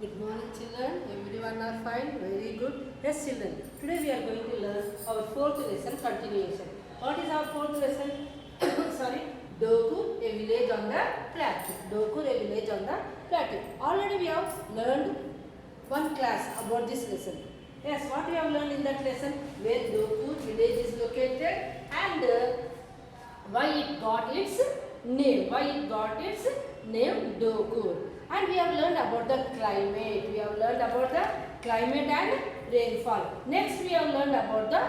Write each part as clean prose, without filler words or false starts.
Good morning children, everyone are fine, very good. Yes children, today we are going to learn our fourth lesson continuation. What is our fourth lesson? Sorry, Doku, a village on the plateau. Doku, a village on the plateau. Already we have learned one class about this lesson. Yes, what we have learned in that lesson? Where Doku village is located and why it got its name. Why it got its name Doku. And we have learned about the climate. We have learned about the climate and rainfall. Next we have learned about the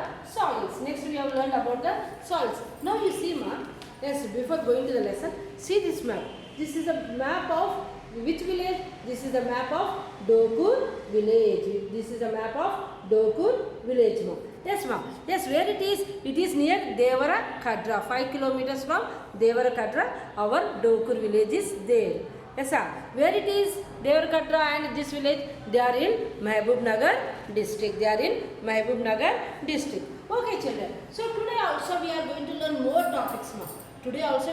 soils. Now you see ma, yes, before going to the lesson, see this map. This is a map of which village? This is a map of Dokur village. This is a map of Dokur village ma. Yes ma. Yes, where it is? It is near Devara Kadra. 5 kilometers from Devara Kadra, our Dokur village is there. Yes sir. Where it is? Devarkatra and this village, they are in Mahbub Nagar district. Okay children. So today also we are going to learn more topics now. About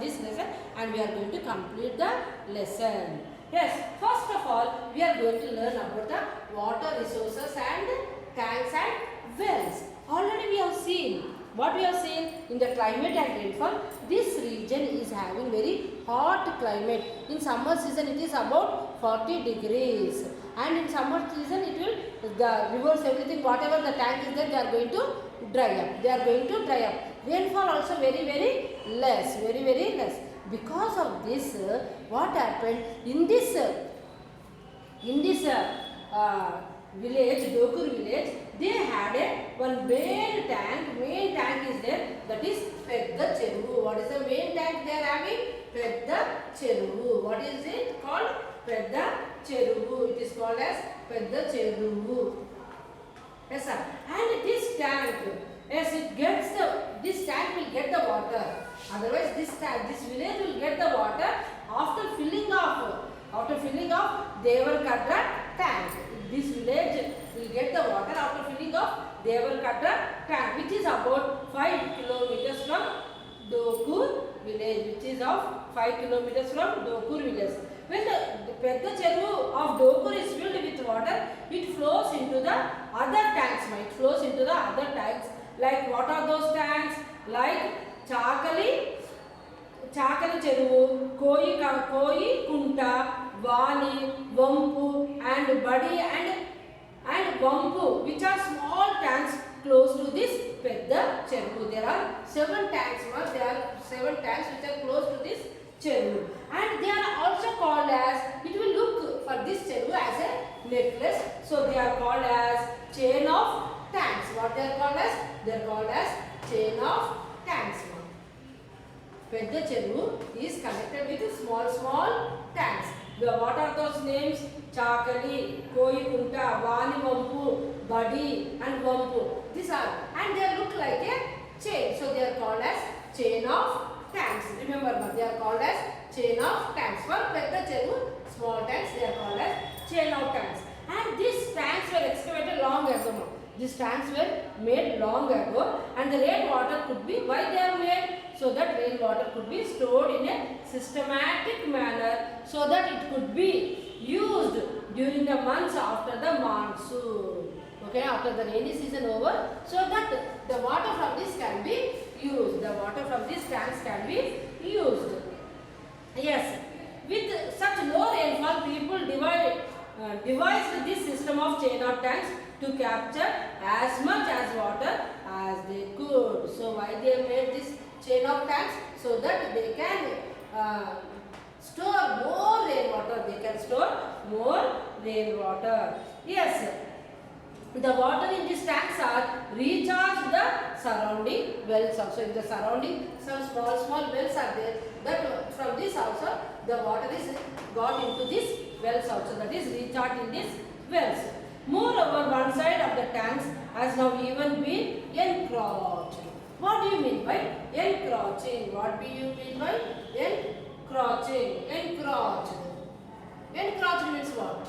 this lesson and we are going to complete the lesson. Yes. First of all, we are going to learn about the water resources and tanks and wells. Already we have seen. What we have seen in the climate and rainfall, this region is having very hot climate. In summer season it is about 40 degrees and in summer season it will, the rivers, everything, whatever the tank is there, they are going to dry up. Rainfall also very less. Because of this, what happened in this village, Dokur village, they had one main tank is there, that is Pedda Cheruvu. What is the main tank they are having? Pedda Cheruvu. What is it called? Pedda Cheruvu. It is called as Pedda Cheruvu. Yes sir. And this tank, yes, this tank will get the water. Otherwise this village will get the water after filling off Devarkatra tank. This village will get the water after filling off Devarkatra tank, which is about 5 kilometers from Dokur village. When the Pedda Cheruvu of Dokur is filled with water, it flows into the other tanks. Like what are those tanks? Like Chakali Cheruvu, Koi Kunta, Vani, Vampu and Badi and Vampu, which are small tanks close to this Pedda Cheruvu. There are 7 tanks which are close to this Cheruvu. And they are also called as, it will look for this Cheruvu as a necklace. So they are called as chain of tanks. What they are called as? They are called as chain of tanks. Pedda Cheruvu is connected with small tanks. What are those names? Chakali, Koi Kunta, Vani Vampu, Badi and Vampu. These are, and they look like a chain. So they are called as chain of tanks. Remember, they are called as chain of tanks. For Pedda Cheruvu, small tanks, they are called as chain of tanks. And these tanks were excavated long ago. These tanks were made long ago, and the rainwater could be, why they are made? So that rainwater could be stored in a systematic manner so that it could be used during the months after the monsoon. Okay, after the rainy season over, so that the water from this can be used. The water from these tanks can be used. Yes, with such low rainfall, people devised this system of chain of tanks to capture as much as water as they could. So why they made this chain of tanks? So that they can store more rainwater. Yes, the water in these tanks are recharged the surrounding wells also. In the surrounding, some small wells are there. That from this also the water is got into this wells also. That is recharged in these wells. Moreover, one side of the tanks has now even been encroached. What do you mean by encroaching? Encroached means what?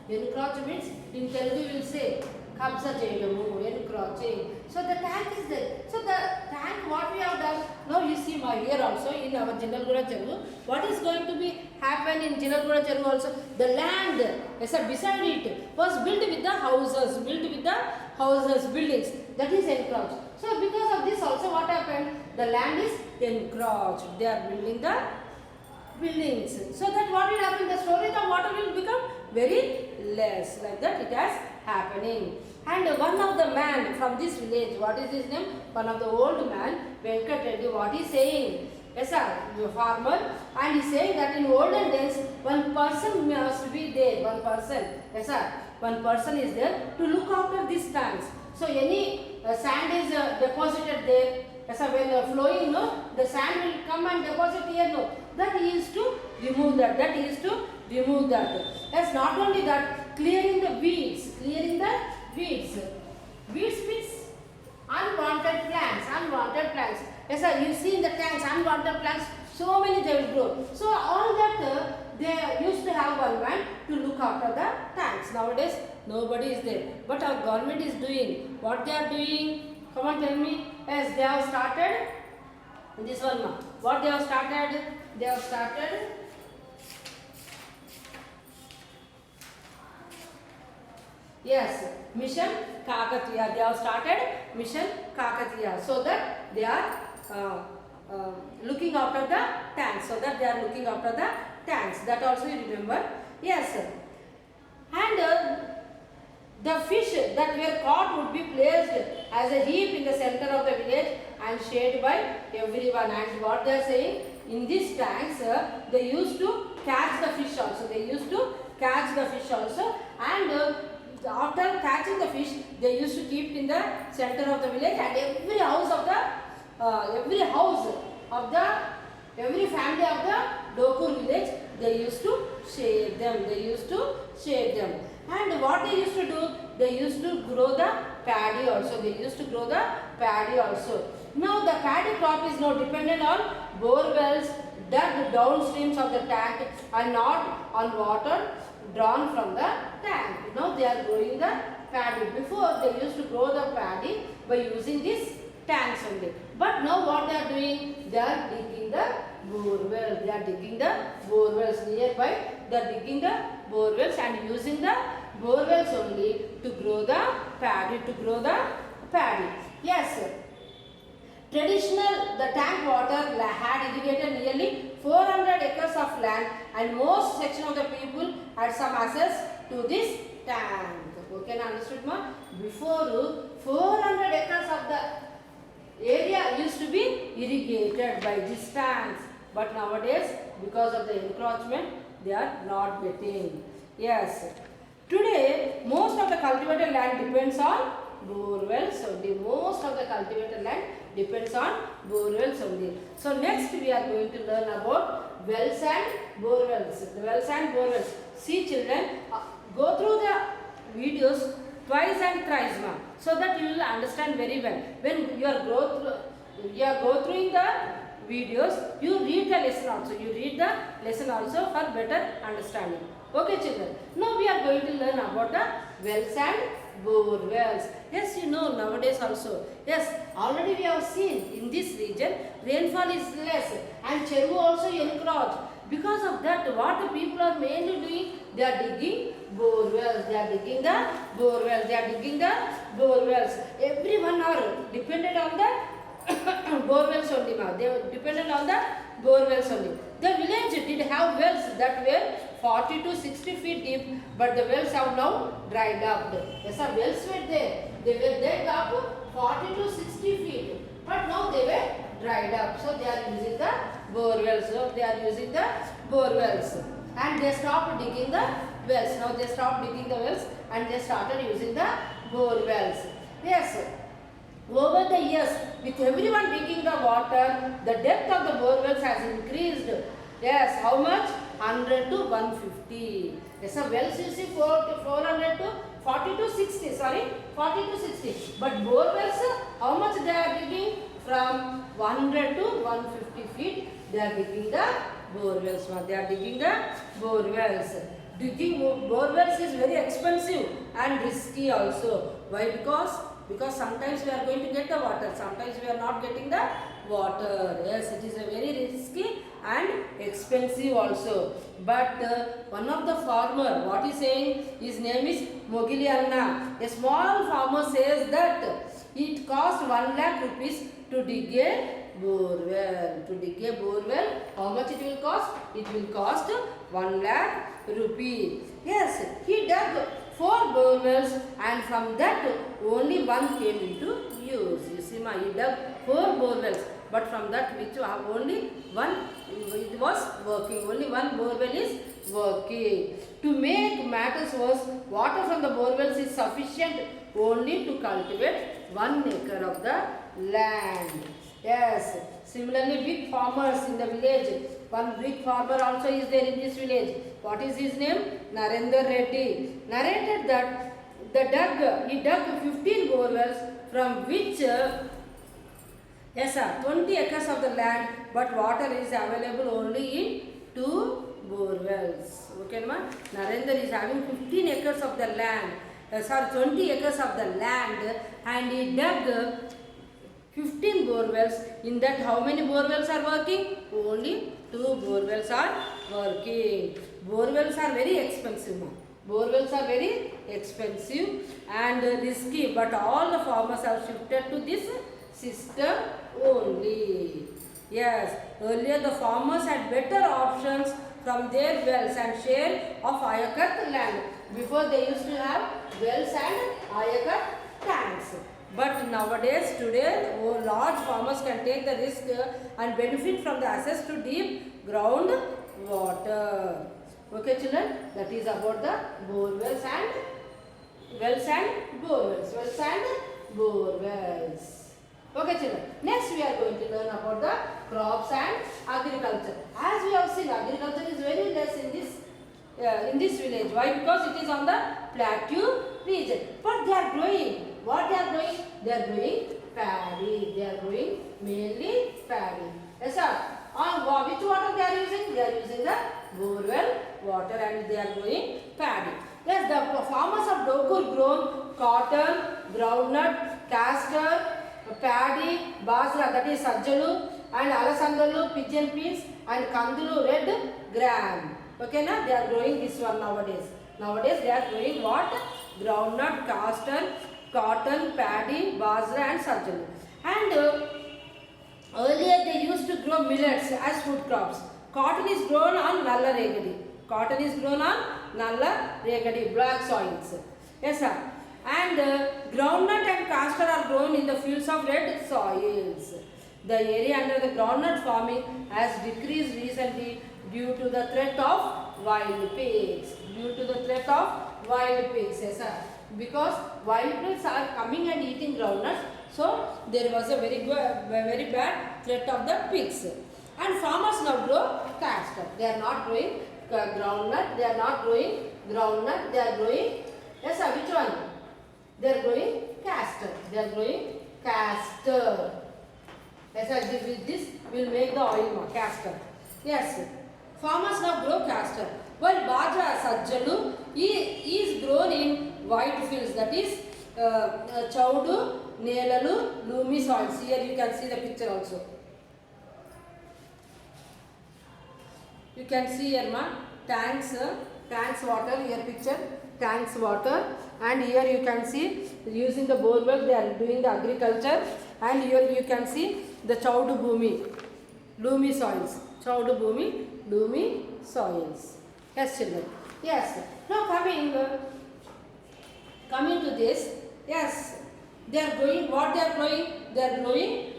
Encroach means, in Telugu we will say కబ్జా చేయడము, encroaching. So the tank is there. So the tank, what we have done, now you see my here also in our Jinalgura Cheruvu, what is going to be happen in Jinalgura Cheruvu also, the land, yes sir, beside it was built with the houses, buildings, that is encroached. So because of this also what happened, the land is encroached, they are building the buildings. So that what will happen, the storage of water will become very less, like that it has happening. And one of the man from this village, what is his name, one of the old man, Venkat Reddy, what he is saying, yes sir, the farmer, and he is saying that in olden days one person must be there, one person, yes sir, one person is there to look after these tanks. So any sand is deposited there, yes sir, when flowing, no, the sand will come and deposit here, no, that he is to remove that, Yes, not only that, clearing the weeds, weeds means unwanted plants, yes sir, you see in the tanks, unwanted plants, so many they will grow. So all that they used to have one man to look after the tanks. Nowadays nobody is there, but our government is doing, what they are doing, come on tell me. Yes, they have started this one now. What they have started, yes, Mission Kakatiya. They have started Mission Kakatiya, so that they are looking after the tanks. That also you remember. Yes, and the fish that were caught would be placed as a heap in the center of the village and shared by everyone. And what they are saying, in these tanks they used to catch the fish also. And after catching the fish, they used to keep in the center of the village, and every family of the Dokur village, they used to share them. And what they used to do, they used to grow the paddy also. Now the paddy crop is now dependent on bore wells dug downstreams of the tank and not on water drawn from the tank. Now they are growing the paddy. Before they used to grow the paddy by using these tanks only. But now what they are doing, they are digging the borewell. Nearby. They are digging the borewells and using the borewells only to grow the paddy. Yes, sir. The tank water had irrigated nearly 400 acres of land, and most section of the people had some access to this tank. Okay, now understood ma? Before 400 acres of the area used to be irrigated by these tanks, but nowadays because of the encroachment they are not getting. Yes, today most of the cultivated land depends on borewells only. So next we are going to learn about wells and borewells. See children, go through the videos twice and thrice so that you will understand very well. When you are go through the videos, you read the lesson also for better understanding. Okay children, now we are going to learn about the wells and borewells. Yes, you know nowadays also. Yes, already we have seen in this region rainfall is less and Cheruvu also encroached. Because of that, what the people are mainly doing, they are digging borewells. Everyone are dependent on the borewells only now. They were dependent on the borewells only. The village did have wells that were 40 to 60 feet deep, but the wells have now dried up. Yes, the wells were there. They were dug up 40 to 60 feet, but now they were dried up. So they are using the borewells. And they stopped digging the wells. Now they stopped digging the wells and they started using the borewells. Yes. Over the years, with everyone digging the water, the depth of the borewells has increased. Yes, how much? 100 to 150. Yes, so wells you see 400 to 40 to 60. But borewells, how much they are digging? From 100 to 150 feet, they are digging the borewells. Digging borewells is very expensive and risky also. Why? Because sometimes we are going to get the water, sometimes we are not getting the water. Yes, it is a very risky and expensive also. But one of the farmer, what is saying, his name is Mogili Anna. A small farmer says that it cost 1 lakh rupees to dig a borewell. To dig a borewell, how much it will cost? It will cost 1 lakh rupees. Yes, he dug 4 borewells and from that only one came into use. You see, he dug 4 borewells, but from that which only one it was working. Only one borewell is working. To make matters worse, water from the borewells is sufficient only to cultivate 1 acre of the land. Yes, similarly big farmers in the village. One big farmer also is there in this village. What is his name? Narendra Reddy. Narrated that he dug 15 borewells from which 20 acres of the land, but water is available only in 2 borewells. Okay, ma? Narendra is having 15 acres of the land. 20 acres of the land, and he dug 15 borewells. In that, how many borewells are working? Only 2 borewells are working. Borewells are very expensive. Borewells are very expensive and risky, but all the farmers have shifted to this system only. Yes, earlier the farmers had better options from their wells and share of higher-cut land. Before they used to have wells and higher-cut tanks. But nowadays, today, large farmers can take the risk and benefit from the access to deep ground water. Okay, children, that is about the borewells and wells and borewells. Wells and borewells. Okay, children. Next, we are going to learn about the crops and agriculture. As we have seen, agriculture is very less in this village. Why? Because it is on the plateau region. But they are growing. What they are growing? They are growing paddy. They are growing mainly paddy. Yes, sir. On which water they are using? They are using the borewell water and they are growing paddy. Yes, the farmers of Dokur grown cotton, groundnut, castor, paddy, basra, that is sajjalu, and alasandalu, pigeon peas, and kandulu, red gram. Okay, na? They are growing this one nowadays. Nowadays they are growing what? Groundnut, castor, cotton, paddy, basra, and sajjalu. And earlier they used to grow millets as food crops. Cotton is grown on nalla regadi. Cotton is grown on nalla regadi, black soils. Yes, sir. And groundnut and castor are grown in the fields of red soils. The area under the groundnut farming has decreased recently due to the threat of wild pigs. Due to the threat of wild pigs, yes, sir. Because wild pigs are coming and eating groundnuts, so there was a very bad threat of the pigs. And farmers now grow castor. They are not growing groundnut. They are not growing groundnut. They are growing, yes, sir, which one? They are growing castor. They are growing castor. Yes, sir, this will make the oil castor. Yes, farmers now grow castor. While bajra sajjalu is grown in white fields, that is chaudu, nelalu, loomy soils. Here you can see the picture also. You can see here, ma, tanks water, here picture, tanks water, and here you can see using the borewell they are doing the agriculture, and here you can see the chaudu bhumi, loomy soils, chaudu bhumi, loomy soils. Yes, children. Yes. Now coming to this, yes, they are growing. What they are growing? They are growing.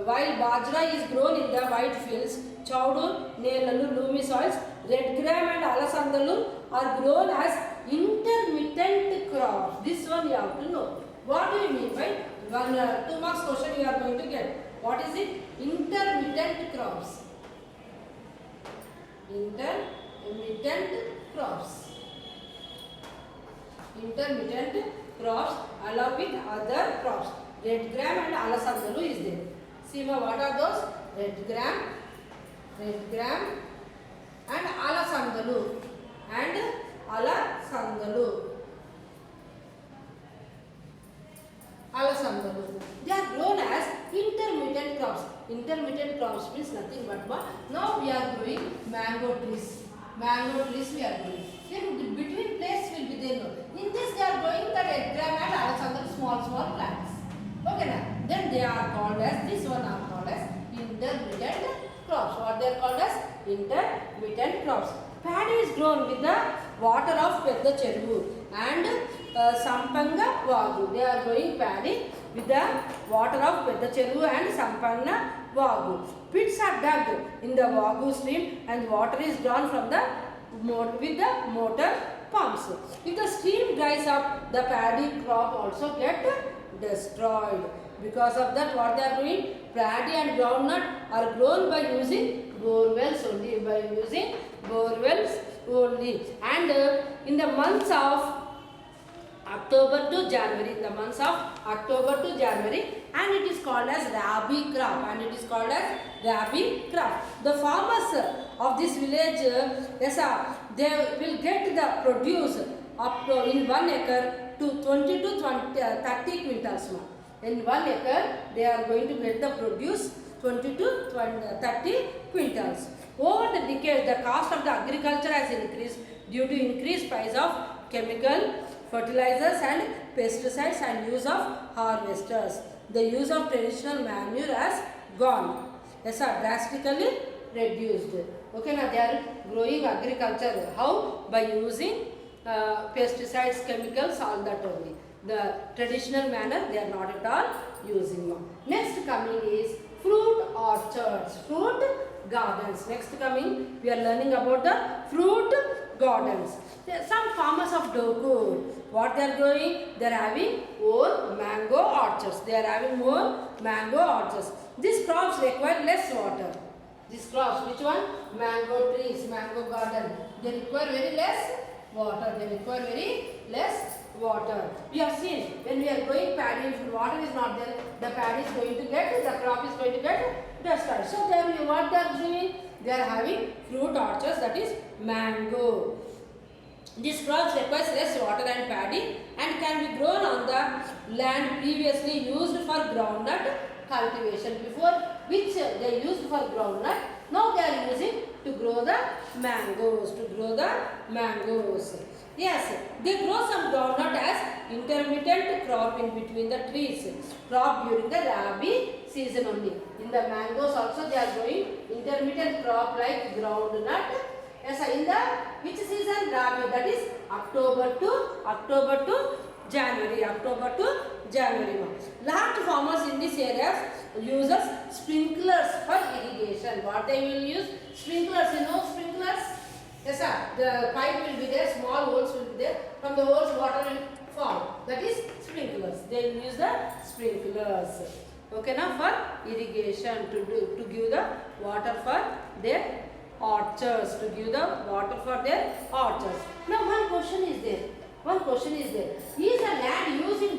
While bajra is grown in the white fields, chaudu, nelalu, loomy soils, red gram and alasandalu are grown as intermittent crops. This one you have to know. What do you mean by 2 marks question you are going to get? What is it? Intermittent crops. Intermittent crops. Intermittent crops along with other crops. Red gram and alasandalu is there. See, what are those? Red gram and alasandalu. intermediate crops means nothing but what? Now we are growing mango trees. Mango trees we are growing. Then the between place will be there. In this they are growing the red gram and other small plants. Okay now. Then they are called as, this one are called as intermittent crops. What they are called as? Intermittent crops. Paddy is grown with the water of Pedda Cheruvu and Sampanga Vagu. They are growing paddy with the water of Pedda Cheruvu and Sampanga Vagu. Pits are dug in the Vagu stream and water is drawn from the with the motor pumps. If the stream dries up, the paddy crop also get destroyed. Because of that, what they are doing? Paddy and groundnut are grown by using borewells only. And in the months of October to January, and it is called as rabi crop. The farmers of this village, they will get the produce up to in 1 acre to 20 to 30 quintals. In 1 acre, they are going to get the produce 20 to 30 quintals. Over the decades, the cost of the agriculture has increased due to increased price of chemical fertilizers and pesticides and use of harvesters. The use of traditional manure has gone. Drastically reduced. Okay, now they are growing agriculture. How? By using pesticides, chemicals, all that only. The traditional manner they are not at all using now. Next coming is fruit orchards, fruit gardens. Next coming, we are learning about the fruit gardens. Some farmers of Dokur, what they are growing? They are having more mango orchards. These crops require less water. These crops, which one? Mango trees, mango garden. They require very less water. We have seen when we are growing paddy, if water is not there, the paddy is going to get, the crop is going to get destroyed. So there, what they are doing? They are having fruit orchards, that is mango. These crops requires less water and paddy and can be grown on the land previously used for groundnut cultivation. Before which they used for groundnut, now they are using to grow the mangoes. Yes, they grow some groundnut as intermittent crop in between the trees. Crop during the rabi season only. In the mangoes also they are growing intermittent crop like groundnut. Yes, in the which season? Rabi, that is October to January. Large farmers in this area uses sprinklers for irrigation. What they will use? Sprinklers, sprinklers? Yes sir, the pipe will be there, small holes will be there, from the holes water will fall. That is sprinklers. They will use the sprinklers. Okay, now for irrigation to give the water for their orchards. Now one question is there. Is the land used in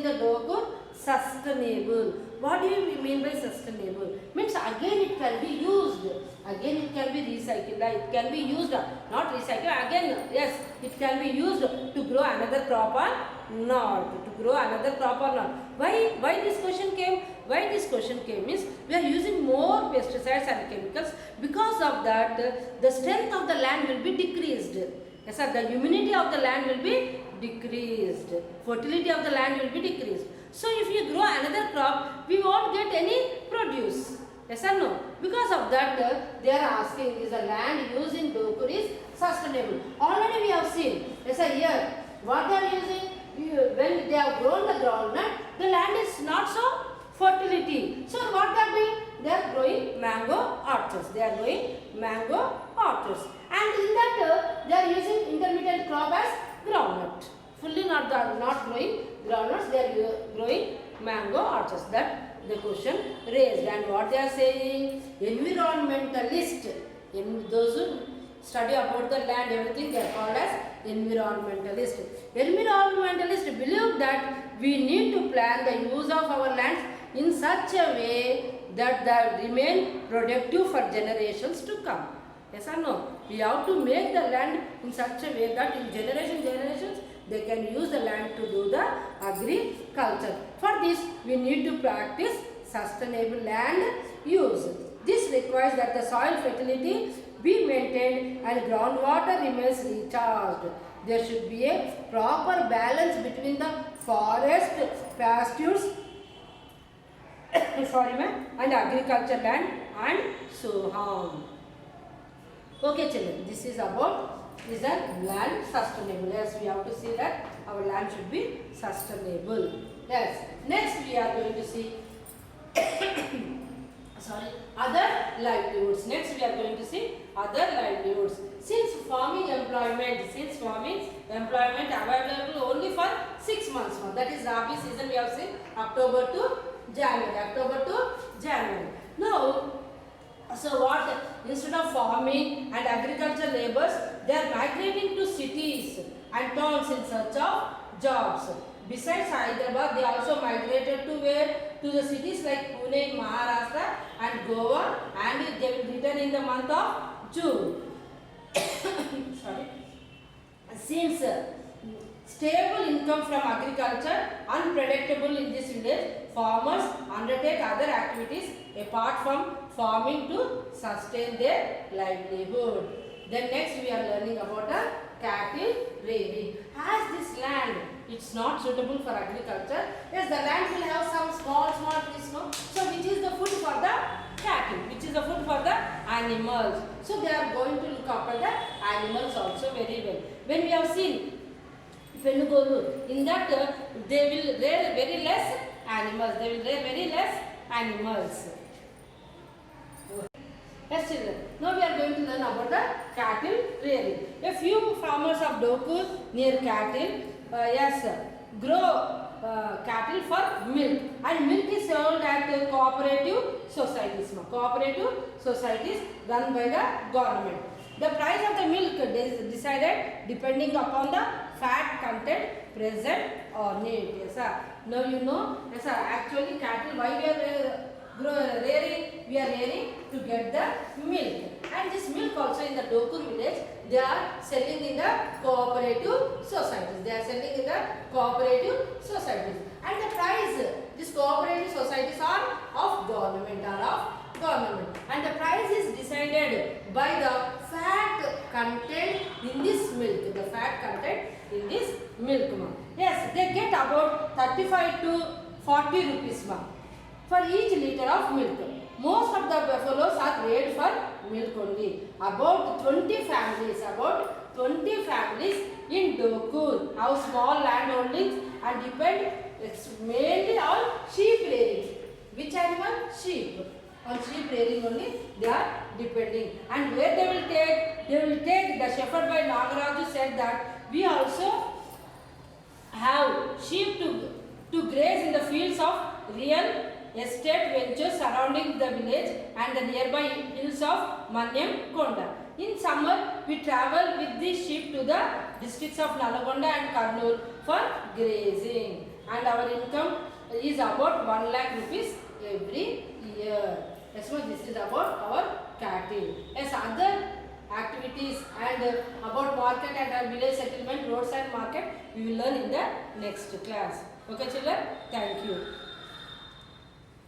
Dokur sustainable? What do you mean by sustainable? Means again it can be used. Again it can be recycled. It can be used, not recycled. Again, yes, it can be used to grow another crop or not. Why this question came? Means we are using more pesticides and chemicals. Because of that, the strength of the land will be decreased. Yes, sir, the humidity of the land will be decreased. Fertility of the land will be decreased. So if you grow another crop, we won't get any produce. Yes or no? Because of that, they are asking, is the land used in Dokur is sustainable? Already we have seen. Yes sir, here, what they are using? When they have grown the groundnut, the land is not so fertility. So what they are doing? They are growing mango orchards. And in that, they are using intermittent crop as groundnut. Fully not growing groundnuts, they are growing mango orchards. That the question raised. And what they are saying? Environmentalist. Those who study about the land, everything, they are called as environmentalist. Environmentalists believe that we need to plan the use of our lands in such a way that they remain productive for generations to come. Yes or no? We have to make the land in such a way that in generations they can use the land to do the agriculture. For this, we need to practice sustainable land use. This requires that the soil fertility be maintained and groundwater remains recharged. There should be a proper balance between the forest, pastures, and agriculture land and so on. Okay children, this is about is a land sustainable. Yes, we have to see that our land should be sustainable. Yes. Next we are going to see other livelihoods. Next we are going to see other livelihoods. Since farming employment available only for 6 months. That is Rabi season, we have seen October to January. Now, so what? Instead of farming and agriculture laborers, they are migrating to cities and towns in search of jobs. Besides Hyderabad, they also migrated to where? To the cities like Pune in Maharashtra and Goa, and they will return in the month of June. Sorry. Since stable income from agriculture unpredictable in this village, farmers undertake other activities apart from farming to sustain their livelihood. Then next we are learning about a cattle rearing. As this land, it's not suitable for agriculture. Yes, the land will have some small trees, no? So which is the food for the cattle, which is the food for the animals. So they are going to look after the animals also very well. When we have seen Penugolu, in that they will rear very less animals. Yes children, now we are going to learn about the cattle rearing. A few farmers of Dokur near cattle, grow cattle for milk, and milk is sold at cooperative societies run by the government. The price of the milk is decided depending upon the fat content present on it. Yes, sir. Now you know, yes, sir, actually cattle, why we are rearing? We are rearing to get the milk. And this milk also in the Dokur village, they are selling in the cooperative societies. And the price, these cooperative societies are of government. And the price is decided by the fat content in this milk. Yes, they get about 35 to 40 rupees for each liter of milk. Most of the buffaloes are reared for milk only. About 20 families in Dokur have small land holdings and depend mainly on sheep rearing. Which animal? Sheep. On sheep rearing only they are depending. And where they will take, the shepherd by Nagaraju said that we also have sheep to graze in the fields of real estate ventures surrounding the village and the nearby hills of Manyam Konda. In summer, we travel with these sheep to the districts of Nalgonda and Kurnool for grazing. And our income is about 1 lakh rupees every year. Yes, so this is about our cattle. Yes, other activities and about market and our village settlement, roads and market, we will learn in the next class. Okay children, thank you.